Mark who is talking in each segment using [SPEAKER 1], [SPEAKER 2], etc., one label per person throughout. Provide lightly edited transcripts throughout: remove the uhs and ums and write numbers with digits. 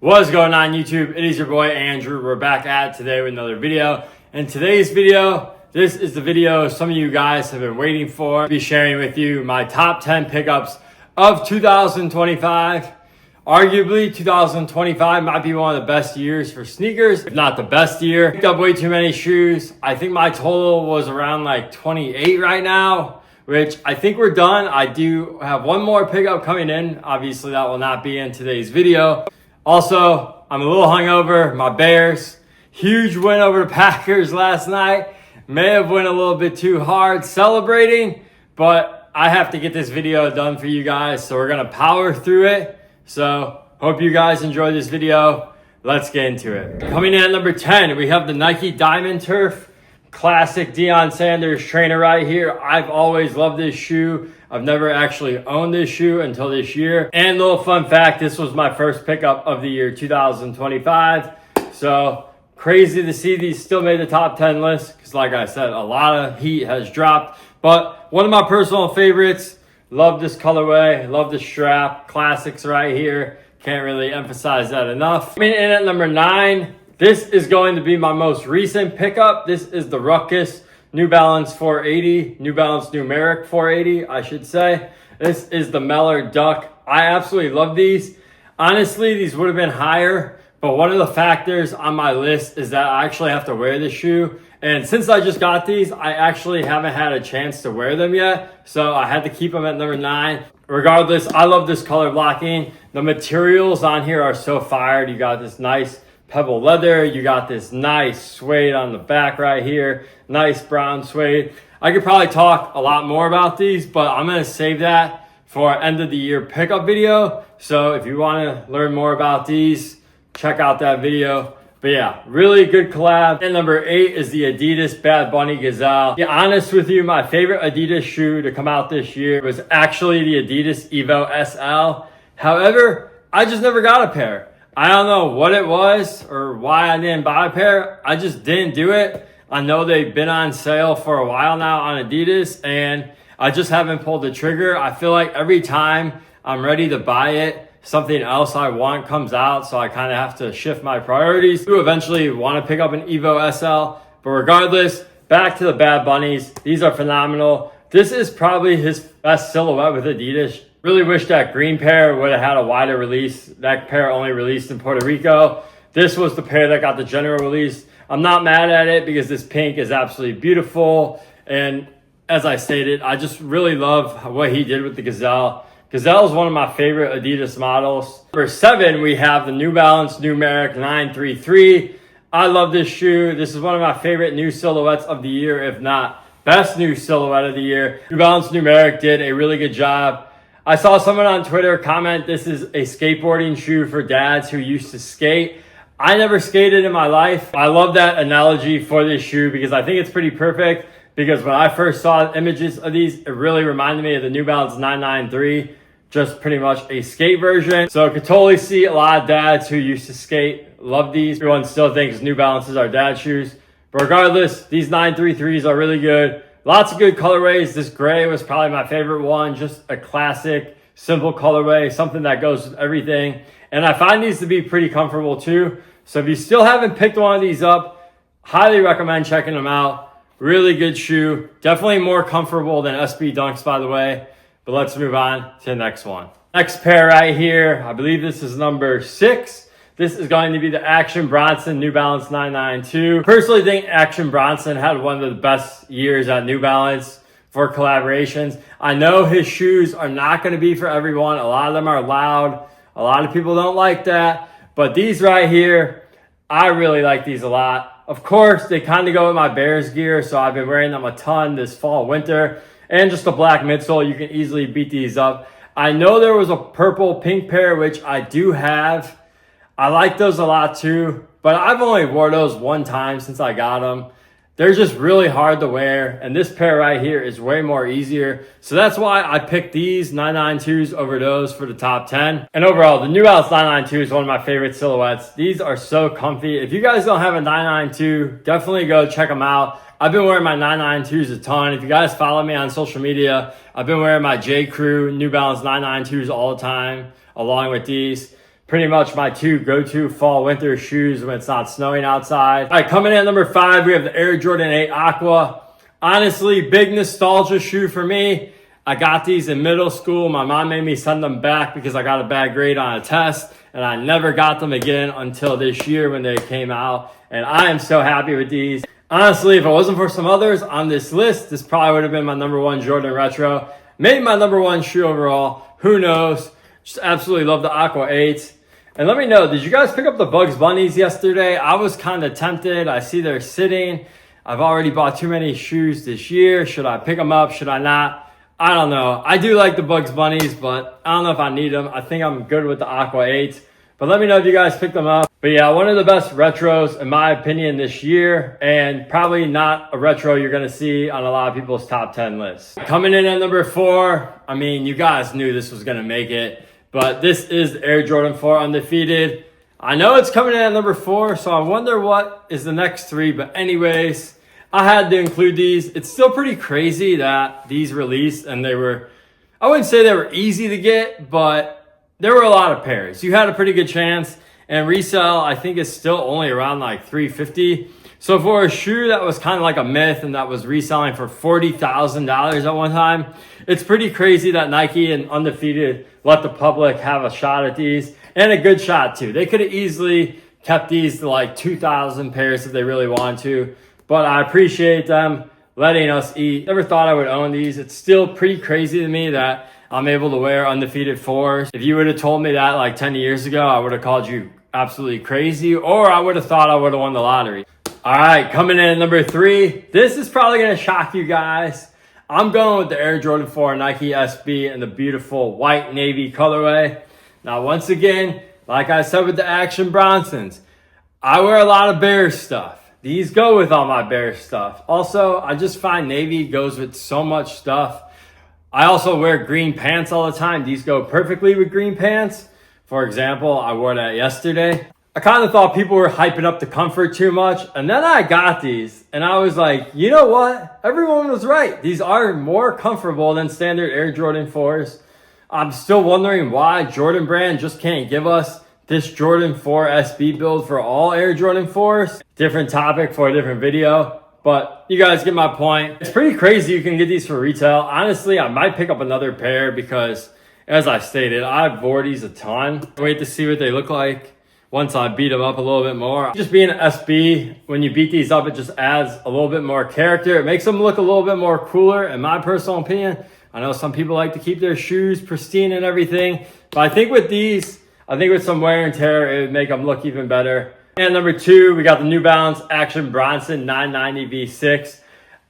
[SPEAKER 1] What's going on YouTube? It is your boy Andrew. We're back at it today with another video. And today's video, this is the video some of you guys have been waiting for. I'll be sharing with you my top 10 pickups of 2025. Arguably 2025 might be one of the best years for sneakers, if not the best year. Picked up way too many shoes. I think my total was around like 28 right now, which I think we're done. I do have one more pickup coming in. Obviously that will not be in today's video. Also, I'm a little hungover. My Bears, huge win over the Packers last night. May have went a little bit too hard celebrating, but I have to get this video done for you guys, so we're gonna power through it. So, hope you guys enjoy this video. Let's get into it. Coming in at number 10, we have the Nike Diamond Turf Classic Deion Sanders trainer right here. I've always loved this shoe. I've never actually owned this shoe until this year. And a little fun fact, this was my first pickup of the year 2025. So crazy to see these still made the top 10 list because like I said, a lot of heat has dropped. But one of my personal favorites, love this colorway, love the strap, classics right here. Can't really emphasize that enough. Coming in at number 9, this is going to be my most recent pickup. This is the Ruckus New Balance 480, New Balance Numeric 480, I should say. This is the Meller Duck. I absolutely love these. Honestly, these would have been higher, but one of the factors on my list is that I actually have to wear this shoe. And since I just got these, I actually haven't had a chance to wear them yet. So I had to keep them at number 9. Regardless, I love this color blocking. The materials on here are so fired. You got this nice pebble leather, you got this nice suede on the back right here, nice brown suede. I could probably talk a lot more about these, but I'm gonna save that for end of the year pickup video. So if you wanna learn more about these, check out that video. But yeah, really good collab. And number 8 is the Adidas Bad Bunny Gazelle. To be honest with you, my favorite Adidas shoe to come out this year was actually the Adidas Evo SL. However, I just never got a pair. I don't know what it was or why I didn't buy a pair. I just didn't do it. I know they've been on sale for a while now on Adidas and I just haven't pulled the trigger. I feel like every time I'm ready to buy it, something else I want comes out. So I kind of have to shift my priorities to eventually want to pick up an Evo SL. But regardless, back to the Bad Bunnies. These are phenomenal. This is probably his best silhouette with Adidas. Really wish that green pair would have had a wider release. That pair only released in Puerto Rico. This was the pair that got the general release. I'm not mad at it because this pink is absolutely beautiful. And as I stated, I just really love what he did with the Gazelle. Gazelle is one of my favorite Adidas models. For 7, we have the New Balance Numeric 933. I love this shoe. This is one of my favorite new silhouettes of the year, if not best new silhouette of the year. New Balance Numeric did a really good job. I saw someone on Twitter comment, this is a skateboarding shoe for dads who used to skate. I never skated in my life. I love that analogy for this shoe because I think it's pretty perfect because when I first saw images of these, it really reminded me of the New Balance 993, just pretty much a skate version. So I could totally see a lot of dads who used to skate love these. Everyone still thinks New Balances are dad shoes. But regardless, these 933s are really good. Lots of good colorways. This gray was probably my favorite one. Just a classic, simple colorway, something that goes with everything. And I find these to be pretty comfortable too. So if you still haven't picked one of these up, highly recommend checking them out. Really good shoe. Definitely more comfortable than SB Dunks, by the way. But let's move on to the next one. Next pair right here, I believe this is number 6. This is going to be the Action Bronson New Balance 992. Personally think Action Bronson had one of the best years at New Balance for collaborations. I know his shoes are not going to be for everyone. A lot of them are loud. A lot of people don't like that. But these right here, I really like these a lot. Of course, they kind of go with my Bears gear, so I've been wearing them a ton this fall, winter. And just a black midsole, you can easily beat these up. I know there was a purple pink pair, which I do have. I like those a lot too, but I've only wore those one time since I got them. They're just really hard to wear, and this pair right here is way more easier. So that's why I picked these 992s over those for the top 10. And overall, the New Balance 992 is one of my favorite silhouettes. These are so comfy. If you guys don't have a 992, definitely go check them out. I've been wearing my 992s a ton. If you guys follow me on social media, I've been wearing my J. Crew New Balance 992s all the time, along with these. Pretty much my two go-to fall winter shoes when it's not snowing outside. All right, coming in at number 5, we have the Air Jordan 8 Aqua. Honestly, big nostalgia shoe for me. I got these in middle school. My mom made me send them back because I got a bad grade on a test, and I never got them again until this year when they came out. And I am so happy with these. Honestly, if it wasn't for some others on this list, this probably would have been my number 1 Jordan Retro. Maybe my number 1 shoe overall. Who knows? Just absolutely love the Aqua 8. And let me know, did you guys pick up the Bugs Bunnies yesterday? I was kind of tempted. I see they're sitting. I've already bought too many shoes this year. Should I pick them up? Should I not? I don't know. I do like the Bugs Bunnies, but I don't know if I need them. I think I'm good with the Aqua 8. But let me know if you guys picked them up. But yeah, one of the best retros, in my opinion, this year. And probably not a retro you're going to see on a lot of people's top 10 lists. Coming in at number 4, I mean, you guys knew this was going to make it. But this is the Air Jordan 4 Undefeated. I know it's coming in at number 4, so I wonder what is the next 3. But anyways, I had to include these. It's still pretty crazy that these released and they were, I wouldn't say they were easy to get, but there were a lot of pairs. You had a pretty good chance. And resale, I think, is still only around like $350. So for a shoe that was kind of like a myth and that was reselling for $40,000 at one time, it's pretty crazy that Nike and Undefeated let the public have a shot at these, and a good shot too. They could have easily kept these to like 2,000 pairs if they really wanted to, but I appreciate them letting us eat. Never thought I would own these. It's still pretty crazy to me that I'm able to wear Undefeated 4s. If you would have told me that like 10 years ago, I would have called you absolutely crazy, or I would have thought I would have won the lottery. All right, coming in at number 3. This is probably going to shock you guys. I'm going with the Air Jordan 4 Nike SB in the beautiful white navy colorway. Now, once again, like I said with the Action Bronsons, I wear a lot of Bears stuff. These go with all my Bears stuff. Also, I just find navy goes with so much stuff. I also wear green pants all the time. These go perfectly with green pants. For example, I wore that yesterday. I kind of thought people were hyping up the comfort too much. And then I got these and I was like, you know what? Everyone was right. These are more comfortable than standard Air Jordan 4s. I'm still wondering why Jordan Brand just can't give us this Jordan 4 SB build for all Air Jordan 4s. Different topic for a different video. But you guys get my point. It's pretty crazy you can get these for retail. Honestly, I might pick up another pair because, as I stated, I've wore these a ton. Wait to see what they look like once I beat them up a little bit more. Just being an SB, when you beat these up, it just adds a little bit more character. It makes them look a little bit more cooler, in my personal opinion. I know some people like to keep their shoes pristine and everything, but I think with these, I think with some wear and tear, it would make them look even better. And number 2, we got the New Balance Action Bronson 990 V6.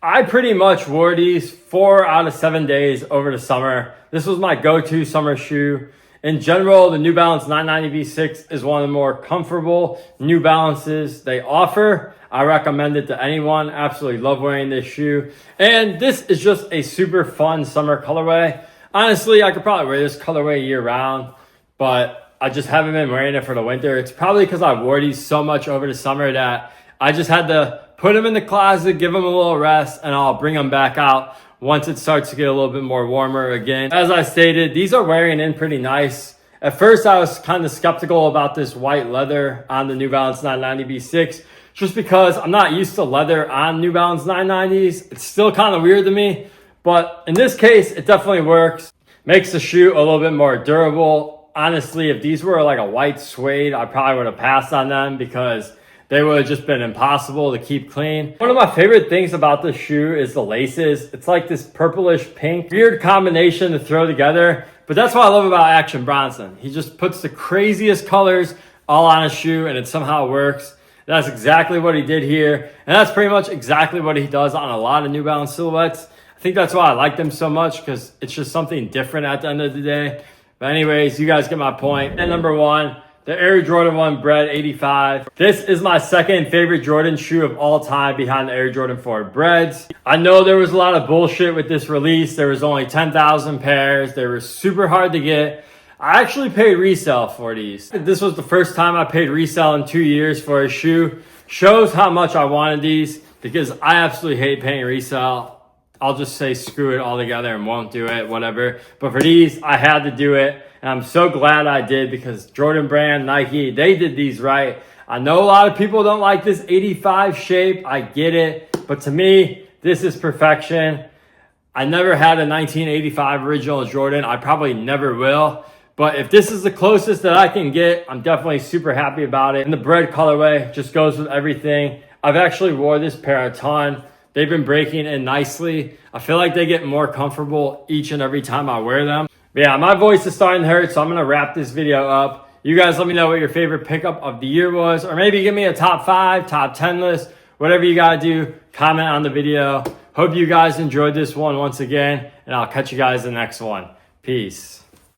[SPEAKER 1] I pretty much wore these 4 out of 7 days over the summer. This was my go-to summer shoe. In general, the New Balance 990 V6 is one of the more comfortable New Balances they offer. I recommend it to anyone. Absolutely love wearing this shoe. And this is just a super fun summer colorway. Honestly, I could probably wear this colorway year round, but I just haven't been wearing it for the winter. It's probably because I wore these so much over the summer that I just had to put them in the closet, give them a little rest, and I'll bring them back out once it starts to get a little bit more warmer again. As I stated, these are wearing in pretty nice. At first, I was kind of skeptical about this white leather on the New Balance 990 V6, just because I'm not used to leather on New Balance 990s. It's still kind of weird to me, but in this case, it definitely works. Makes the shoe a little bit more durable. Honestly, if these were like a white suede, I probably would have passed on them because they would have just been impossible to keep clean. One of my favorite things about this shoe is the laces. It's like this purplish pink, weird combination to throw together. But that's what I love about Action Bronson. He just puts the craziest colors all on a shoe and it somehow works. That's exactly what he did here. And that's pretty much exactly what he does on a lot of New Balance silhouettes. I think that's why I like them so much, because it's just something different at the end of the day. But anyways, you guys get my point. And number 1, the Air Jordan 1 Bred 85. This is my second favorite Jordan shoe of all time behind the Air Jordan 4 Breds. I know there was a lot of bullshit with this release. There was only 10,000 pairs. They were super hard to get. I actually paid resale for these. This was the first time I paid resale in 2 years for a shoe. Shows how much I wanted these, because I absolutely hate paying resale. I'll just say screw it altogether and won't do it, whatever. But for these, I had to do it. And I'm so glad I did because Jordan Brand, Nike, they did these right. I know a lot of people don't like this 85 shape. I get it. But to me, this is perfection. I never had a 1985 original Jordan. I probably never will. But if this is the closest that I can get, I'm definitely super happy about it. And the bread colorway just goes with everything. I've actually wore this pair a ton. They've been breaking in nicely. I feel like they get more comfortable each and every time I wear them. But yeah, my voice is starting to hurt, so I'm gonna wrap this video up. You guys let me know what your favorite pickup of the year was, or maybe give me a top 5, top 10 list, whatever you gotta do, comment on the video. Hope you guys enjoyed this one once again, and I'll catch you guys in the next one. Peace.